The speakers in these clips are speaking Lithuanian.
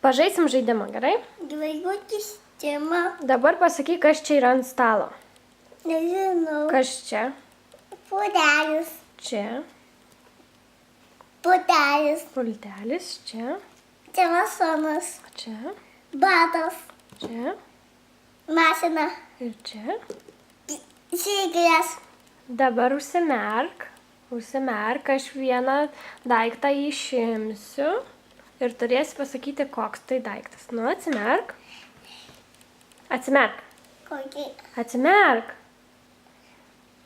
Pažaisim žaidimą, gerai? Žvaigždžių sistema. Dabar pasakyk, kas čia yra ant stalo. Nežinau. Kas čia? Puodelis. Čia. Puodelis. Pultelis. Čia. Telefonas. Čia. Batas. Čia. Mašina. Ir čia. Žygras. Dabar užsimerk. Užsimerk, aš vieną daiktą išimsiu. Ir turėsi pasakyti, koks tai daiktas. Nu, atsimerk. Atsimerk. Kokį? Atsimerk.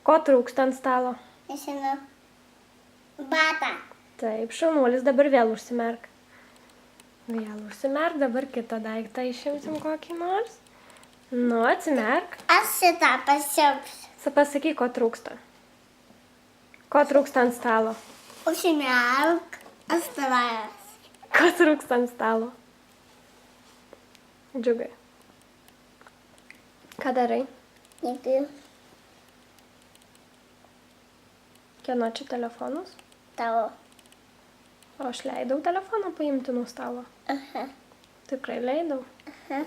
Ko trūksta ant stalo? Nežinau. Batą. Taip, šaunuolis, dabar vėl užsimerk. Vėl užsimerk, dabar kitą daiktą išimsim kokį nors. Nu, atsimerk. Aš šitą pasiauksiu. Pasakyk, ko trūksta. Ko trūksta ant stalo? Užsimerk. Aš tavęs. Ko trūksta ant stalo? Džiugai. Ką darai? Nieko. Kieno čia telefonas? Tavo. O aš leidau telefoną paimti nuo stalo. Aha. Tikrai leidau. Aha.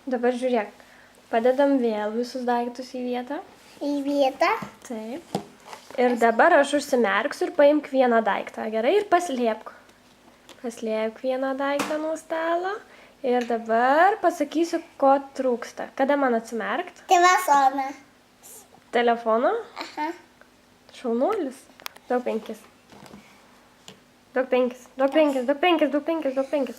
Dabar žiūrėk. Padedam vėl visus daiktus į vietą. Į vietą. Taip. Ir dabar aš užsimerksiu ir paimk vieną daiktą, gerai? Ir paslėpk. Paslėpk vieną daiktą nuo stalo. Ir dabar pasakysiu, ko trūksta. Kada man atsimerkt? Telefoną. Telefono? Aha. Šaunuolis. Daug 5. Daug 5. Daug 5. Daug 5. Daug 5. Daug 5.